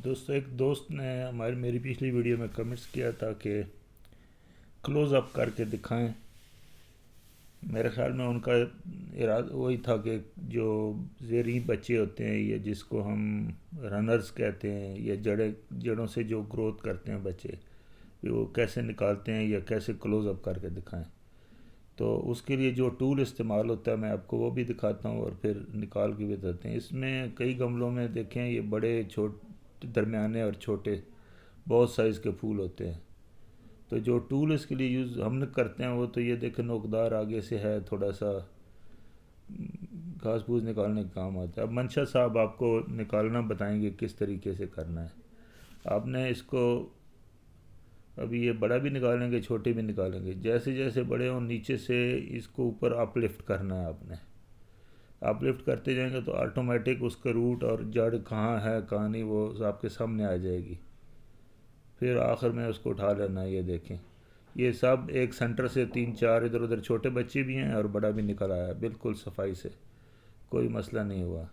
دوستو ایک دوست نے میری پچھلی ویڈیو میں کمنٹس کیا تھا کہ کلوز اپ کر کے دکھائیں. میرے خیال میں ان کا ارادہ وہی تھا کہ جو زیریں بچے ہوتے ہیں یا جس کو ہم رنرز کہتے ہیں یا جڑوں سے جو گروتھ کرتے ہیں بچے وہ کیسے نکالتے ہیں یا کیسے کلوز اپ کر کے دکھائیں. تو اس کے لیے جو ٹول استعمال ہوتا ہے میں آپ کو وہ بھی دکھاتا ہوں اور پھر نکال کے بھی بتاتے ہیں. اس میں کئی گملوں میں دیکھیں یہ بڑے چھوٹے درمیانے اور چھوٹے بہت سائز کے پھول ہوتے ہیں. تو جو ٹول اس کے لیے یوز ہم نے کرتے ہیں وہ تو یہ دیکھیں نوکدار آگے سے ہے, تھوڑا سا گھاس پھوس نکالنے کا کام آتا ہے. اب منشا صاحب آپ کو نکالنا بتائیں گے کس طریقے سے کرنا ہے. آپ نے اس کو ابھی یہ بڑا بھی نکالیں گے چھوٹے بھی نکالیں گے, جیسے جیسے بڑے ہوں نیچے سے اس کو اوپر اپ لفٹ کرنا ہے. آپ نے اپ لفٹ کرتے جائیں گے تو آٹومیٹک اس کا روٹ اور جڑ کہاں ہے کہاں نہیں وہ آپ کے سامنے آ جائے گی. پھر آخر میں اس کو اٹھا لینا ہے. یہ دیکھیں یہ سب ایک سینٹر سے 3-4 ادھر ادھر چھوٹے بچے بھی ہیں اور بڑا بھی نکل آیا ہے بالکل صفائی سے, کوئی مسئلہ نہیں ہوا.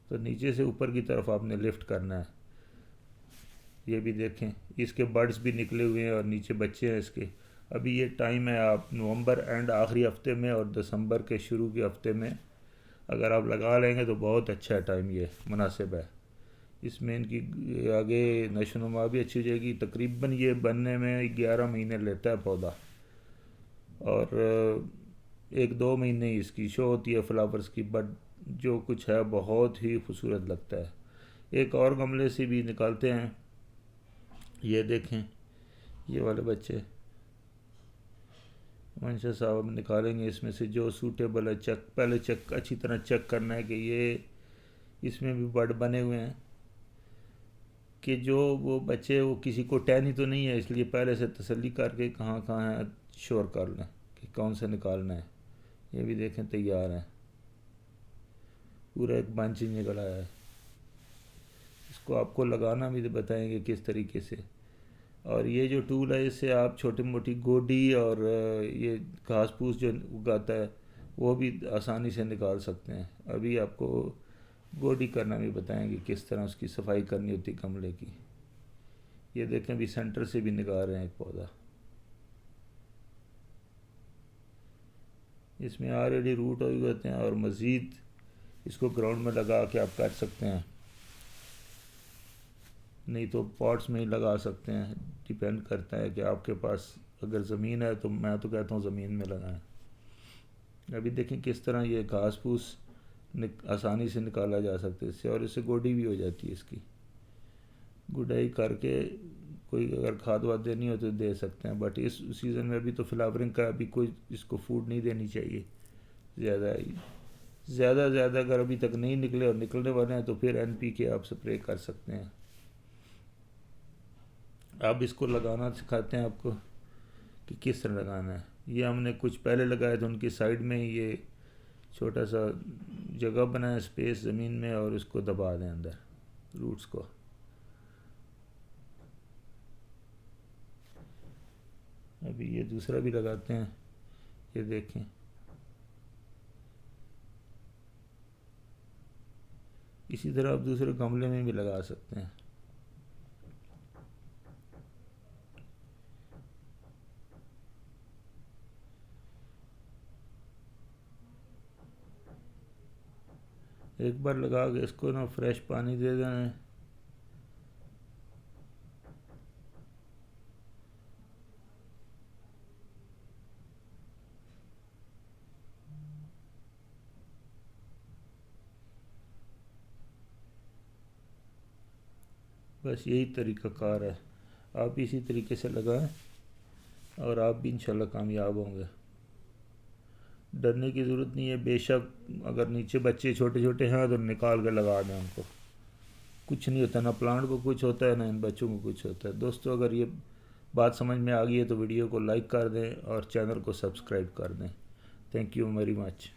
تو نیچے سے اوپر کی طرف آپ نے لفٹ کرنا ہے. یہ بھی دیکھیں اس کے برڈز بھی نکلے ہوئے ہیں اور نیچے بچے ہیں اس کے. ابھی یہ ٹائم ہے, آپ نومبر اینڈ آخری ہفتے میں اور دسمبر کے شروع کے ہفتے میں اگر آپ لگا لیں گے تو بہت اچھا ٹائم یہ مناسب ہے. اس میں ان کی آگے نشو و نما بھی اچھی ہو جائے گی. تقریباً یہ بننے میں 11 مہینے لیتا ہے پودا اور 1-2 مہینے ہی اس کی شو ہوتی ہے فلاورز کی, بٹ جو کچھ ہے بہت ہی خوبصورت لگتا ہے. ایک اور گملے سے بھی نکالتے ہیں. یہ دیکھیں یہ والے بچے منشا صاحب نکالیں گے اس میں سے جو سوٹیبل ہے. پہلے اچھی طرح چیک کرنا ہے کہ یہ اس میں بھی بڈ بنے ہوئے ہیں کہ جو وہ بچے وہ کسی کو ٹہنی تو نہیں ہے, اس لیے پہلے سے تسلی کر کے کہاں کہاں ہے شور کر لیں کہ کون سے نکالنا ہے. یہ بھی دیکھیں تیار ہیں, پورا ایک بنچ نکل آیا ہے. اس کو آپ کو لگانا بھی بتائیں گے کس طریقے سے. اور یہ جو ٹول ہے اس سے آپ چھوٹی موٹی گوڈی اور یہ گھاس پھوس جو اگاتا ہے وہ بھی آسانی سے نکال سکتے ہیں. ابھی آپ کو گوڈی کرنا بھی بتائیں گے کس طرح اس کی صفائی کرنی ہوتی گملے کی. یہ دیکھیں بھی سینٹر سے بھی نکال رہے ہیں ایک پودا. اس میں آلریڈی روٹ ہوئے ہوتے ہیں اور مزید اس کو گراؤنڈ میں لگا کے آپ کر سکتے ہیں, نہیں تو پاٹس میں ہی لگا سکتے ہیں. ڈیپینڈ کرتا ہے کہ آپ کے پاس اگر زمین ہے تو میں تو کہتا ہوں زمین میں لگائیں. ابھی دیکھیں کس طرح یہ گھاس پھوس آسانی سے نکالا جا سکتا ہے اس سے, اور اس سے گوڈی بھی ہو جاتی ہے. اس کی گڈائی کر کے کوئی اگر کھاد واد دینی ہو تو دے سکتے ہیں, بٹ اس سیزن میں ابھی تو فلاورنگ کا ابھی کوئی اس کو فوڈ نہیں دینی چاہیے زیادہ اگر ابھی تک نہیں نکلے اور نکلنے والے ہیں تو پھر NPK آپ سپرے کر سکتے ہیں. اب اس کو لگانا سکھاتے ہیں آپ کو کہ کس طرح لگانا ہے. یہ ہم نے کچھ پہلے لگائے تھے, ان کی سائڈ میں ہی یہ چھوٹا سا جگہ بنائیں اسپیس زمین میں اور اس کو دبا دیں اندر روٹس کو. ابھی یہ دوسرا بھی لگاتے ہیں. یہ دیکھیں اسی طرح آپ دوسرے گملے میں بھی لگا سکتے ہیں. ایک بار لگا کے اس کو نا فریش پانی دے دیں. بس یہی طریقہ کار ہے, آپ اسی طریقے سے لگائیں اور آپ بھی انشاءاللہ کامیاب ہوں گے. ڈرنے کی ضرورت نہیں ہے. بے شک اگر نیچے بچے چھوٹے چھوٹے ہیں تو نکال کے لگا دیں, ان کو کچھ نہیں ہوتا, نہ پلانٹ کو کچھ ہوتا ہے نہ ان بچوں کو کچھ ہوتا ہے. دوستو اگر یہ بات سمجھ میں آ گئی ہے تو ویڈیو کو لائک کر دیں اور چینل کو سبسکرائب کر دیں. Thank you very much.